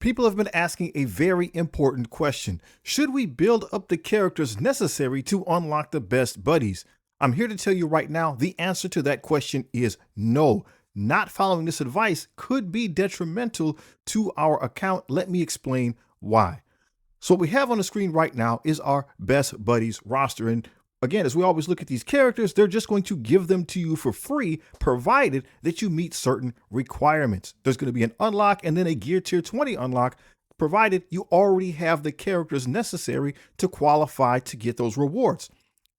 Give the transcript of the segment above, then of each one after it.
People have been asking a very important question. Should we build up the characters necessary to unlock the best buddies? I'm here to tell you right now, the answer to that question is no. Not following this advice could be detrimental to our account. Let me explain why. So what we have on the screen right now is our best buddies roster. And again, as we always look at these characters, they're just going to give them to you for free, provided that you meet certain requirements. There's going to be an unlock and then a gear tier 20 unlock, provided you already have the characters necessary to qualify to get those rewards.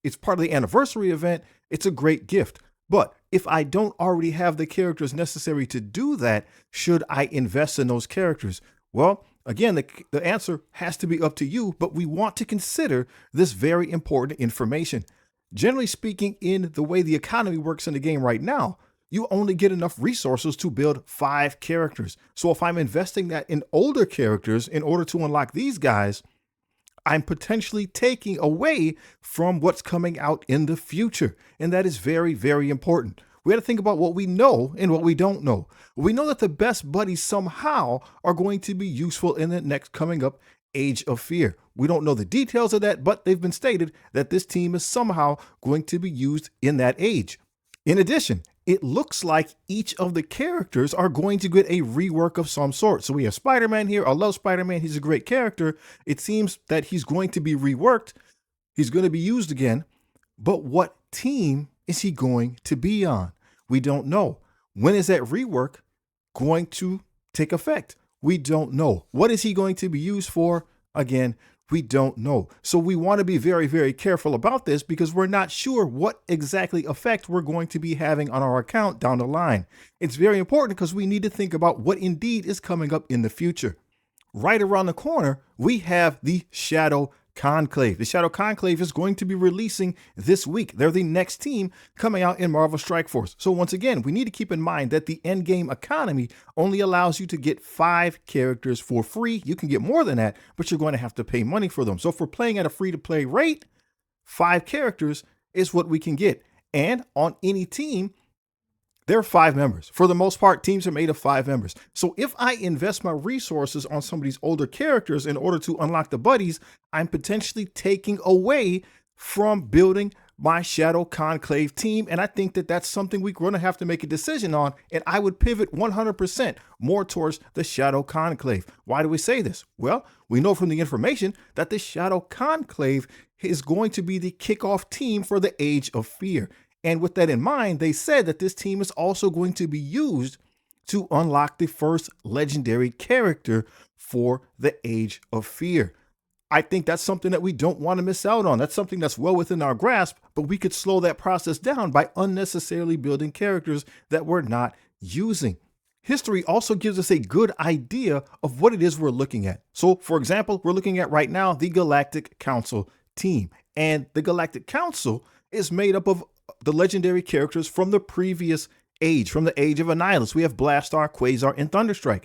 It's part of the anniversary event. It's a great gift. But if I don't already have the characters necessary to do that, should I invest in those characters? Well, again, the answer has to be up to you, but we want to consider this very important information. Generally speaking, in the way the economy works in the game right now, you only get enough resources to build 5 characters. So if I'm investing that in older characters in order to unlock these guys, I'm potentially taking away from what's coming out in the future. And that is very, very important. We got to think about what we know and what we don't know. We know that the best buddies somehow are going to be useful in the next coming up Age of Fear. We don't know the details of that, but they've been stated that this team is somehow going to be used in that age. In addition, it looks like each of the characters are going to get a rework of some sort. So we have Spider-Man here. I love Spider-Man. He's a great character. It seems that he's going to be reworked. He's going to be used again. But what team is he going to be on? We don't know. When is that rework going to take effect? We don't know. What is he going to be used for? Again, we don't know. So we want to be very, very careful about this because we're not sure what exactly effect we're going to be having on our account down the line. It's very important because we need to think about what indeed is coming up in the future. Right around the corner, we have the Shadow Conclave. The Shadow Conclave is going to be releasing this week. They're the next team coming out in Marvel Strike Force. So once again, we need to keep in mind that the endgame economy only allows you to get 5 characters for free. You can get more than that, but you're going to have to pay money for them. So if we're playing at a free-to-play rate, 5 characters is what we can get. And on any team, there are 5 members. For the most part, teams are made of 5 members. So if I invest my resources on some of these older characters in order to unlock the buddies, I'm potentially taking away from building my Shadow Conclave team. And I think that that's something we're going to have to make a decision on. And I would pivot 100% more towards the Shadow Conclave. Why do we say this? Well, we know from the information that the Shadow Conclave is going to be the kickoff team for the Age of Fear. And with that in mind, they said that this team is also going to be used to unlock the first legendary character for the Age of Fear. I think that's something that we don't want to miss out on. That's something that's well within our grasp, but we could slow that process down by unnecessarily building characters that we're not using. History also gives us a good idea of what it is we're looking at. So, for example, we're looking at right now the Galactic Council team. And the Galactic Council is made up of the legendary characters from the previous age, from the Age of Annihilus. We have Blastar, Quasar, and Thunderstrike.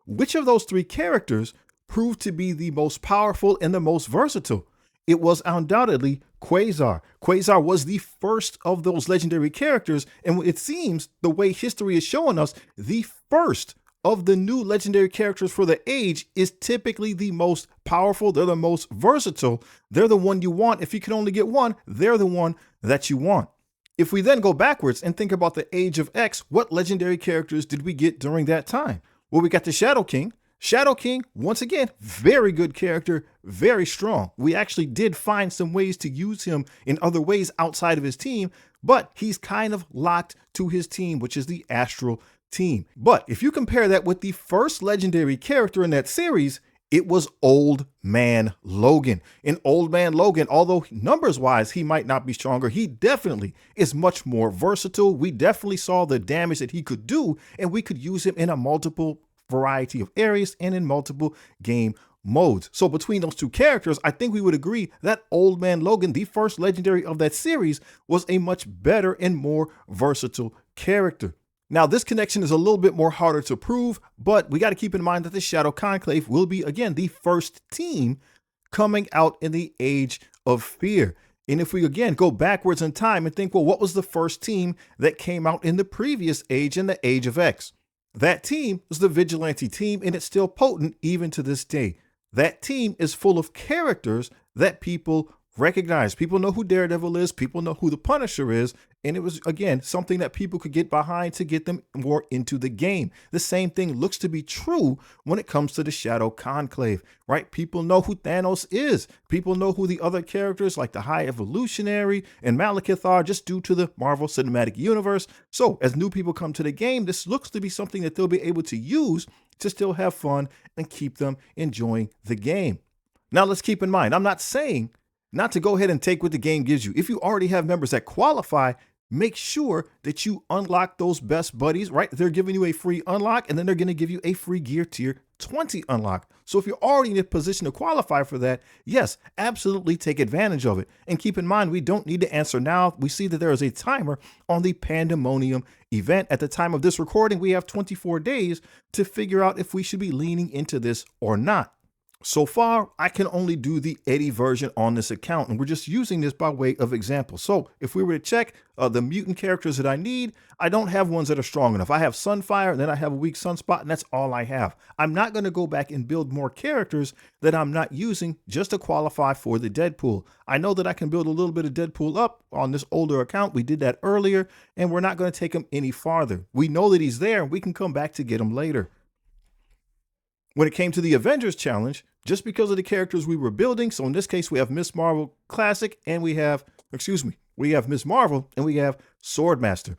Which of those 3 characters proved to be the most powerful and the most versatile? It was undoubtedly Quasar. Quasar was the first of those legendary characters, and it seems the way history is showing us, the first of the new legendary characters for the age is typically the most powerful. They're the most versatile. They're the one you want. If you can only get one, they're the one that you want. If we then go backwards and think about the Age of X, what legendary characters did we get during that time? Well, we got the Shadow King. Shadow King, once again, very good character, very strong. We actually did find some ways to use him in other ways outside of his team, but he's kind of locked to his team, which is the Astral team. But if you compare that with the first legendary character in that series, it was Old Man Logan. And Old Man Logan, although numbers wise, he might not be stronger, he definitely is much more versatile. We definitely saw the damage that he could do, and we could use him in a multiple variety of areas and in multiple game modes. So between those 2 characters, I think we would agree that Old Man Logan, the first legendary of that series, was a much better and more versatile character. Now, this connection is a little bit more harder to prove, but we got to keep in mind that the Shadow Conclave will be, again, the first team coming out in the Age of Fear. And if we, again, go backwards in time and think, well, what was the first team that came out in the previous age, in the Age of X? That team is the Vigilante team, and it's still potent even to this day. That team is full of characters that people recognize. People know who Daredevil is, people know who the Punisher is, and it was, again, something that people could get behind to get them more into the game. The same thing looks to be true when it comes to the Shadow Conclave, right? People know who Thanos is. People know who the other characters like the High Evolutionary and Malekith are, just due to the Marvel Cinematic Universe. So as new people come to the game, this looks to be something that they'll be able to use to still have fun and keep them enjoying the game. Now let's keep in mind, I'm not saying not to go ahead and take what the game gives you. If you already have members that qualify, make sure that you unlock those best buddies, right? They're giving you a free unlock, and then they're going to give you a free gear tier 20 unlock. So if you're already in a position to qualify for that, yes, absolutely take advantage of it. And keep in mind, we don't need to answer now. We see that there is a timer on the Pandemonium event. At the time of this recording, we have 24 days to figure out if we should be leaning into this or not. So far, I can only do the Eddie version on this account, and we're just using this by way of example. So if we were to check the mutant characters that I need, I don't have ones that are strong enough. I have Sunfire, and then I have a weak Sunspot, and that's all I have. I'm not going to go back and build more characters that I'm not using just to qualify for the Deadpool. I know that I can build a little bit of Deadpool up on this older account. We did that earlier, and we're not going to take him any farther. We know that he's there, and we can come back to get him later. When it came to the Avengers challenge, just because of the characters we were building, so in this case we have Miss Marvel Classic and we have Miss Marvel and we have Swordmaster.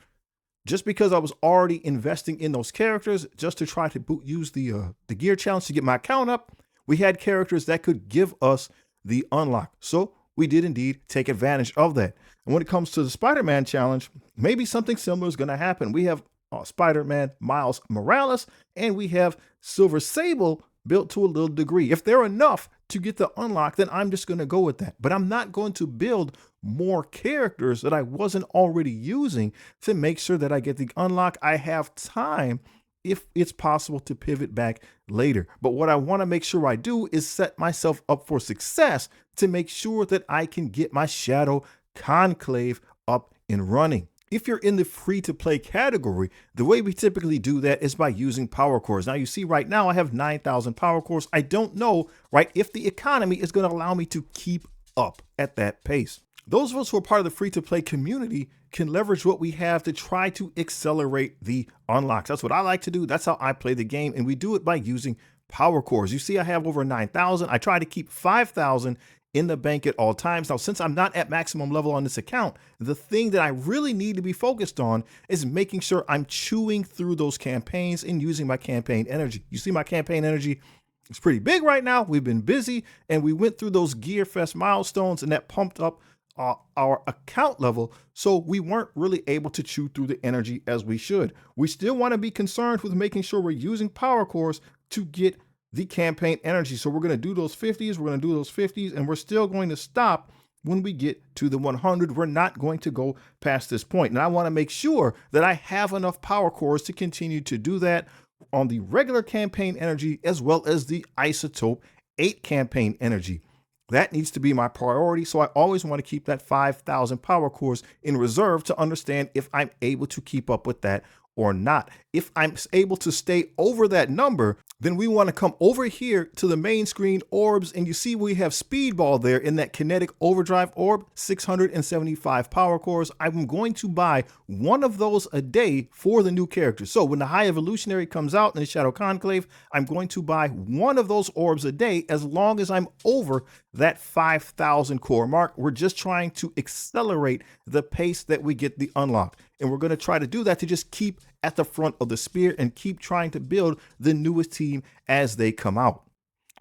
Just because I was already investing in those characters just to try to use the gear challenge to get my account up, we had characters that could give us the unlock. So we did indeed take advantage of that. And when it comes to the Spider-Man challenge, maybe something similar is going to happen. We have Spider-Man Miles Morales, and we have Silver Sable built to a little degree. If they're enough to get the unlock, then I'm just going to go with that. But I'm not going to build more characters that I wasn't already using to make sure that I get the unlock. I have time, if it's possible, to pivot back later. But what I want to make sure I do is set myself up for success to make sure that I can get my Shadow Conclave up and running. If you're in the free-to-play category, the way we typically do that is by using power cores. Now you see right now I have 9,000 power cores. I don't know, right, if the economy is going to allow me to keep up at that pace. Those of us who are part of the free-to-play community can leverage what we have to try to accelerate the unlocks. That's what I like to do. That's how I play the game, and we do it by using power cores. You see I have over 9,000. I try to keep 5,000 in the bank at all times. Now, since I'm not at maximum level on this account, the thing that I really need to be focused on is making sure I'm chewing through those campaigns and using my campaign energy. You see my campaign energy is pretty big right now. We've been busy and we went through those Gear Fest milestones, and that pumped up our account level. So we weren't really able to chew through the energy as we should. We still want to be concerned with making sure we're using power cores to get the campaign energy. So we're going to do those 50s, and we're still going to stop when we get to the 100. We're not going to go past this point. And I want to make sure that I have enough power cores to continue to do that on the regular campaign energy, as well as the Isotope 8 campaign energy. That needs to be my priority. So I always want to keep that 5,000 power cores in reserve to understand if I'm able to keep up with that or not. If I'm able to stay over that number, then we want to come over here to the main screen orbs, and you see we have Speedball there in that kinetic overdrive orb, 675 power cores. I'm going to buy one of those a day for the new characters. So when the High Evolutionary comes out in the Shadow Conclave, I'm going to buy one of those orbs a day as long as I'm over that 5,000 core mark. We're just trying to accelerate the pace that we get the unlock. And we're going to try to do that to just keep at the front of the spear and keep trying to build the newest team as they come out.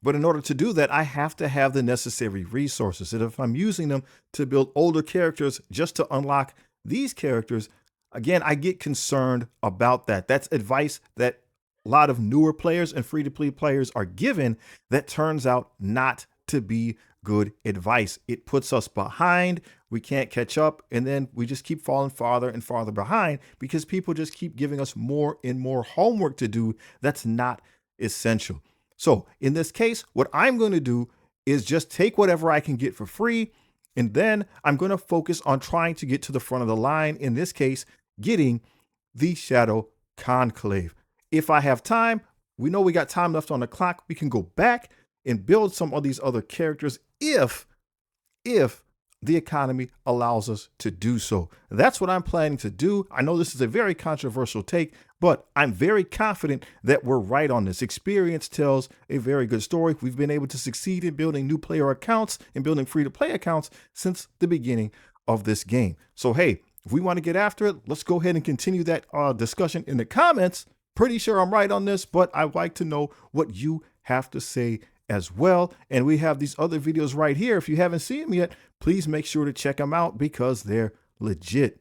But in order to do that, I have to have the necessary resources. And if I'm using them to build older characters just to unlock these characters, again, I get concerned about that. That's advice that a lot of newer players and free-to-play players are given that turns out not to be good advice. It puts us behind, we can't catch up, and then we just keep falling farther and farther behind because people just keep giving us more and more homework to do that's not essential. So in this case, what I'm going to do is just take whatever I can get for free, and then I'm going to focus on trying to get to the front of the line, in this case, getting the Shadow Conclave. If I have time, we know we got time left on the clock. We can go back and build some of these other characters if the economy allows us to do so. That's what I'm planning to do. I know this is a very controversial take, but I'm very confident that we're right on this. Experience tells a very good story. We've been able to succeed in building new player accounts and building free-to-play accounts since the beginning of this game. So hey, if we want to get after it, let's go ahead and continue that discussion in the comments. Pretty sure I'm right on this, but I'd like to know what you have to say as well. And we have these other videos right here. If you haven't seen them yet, please make sure to check them out because they're legit.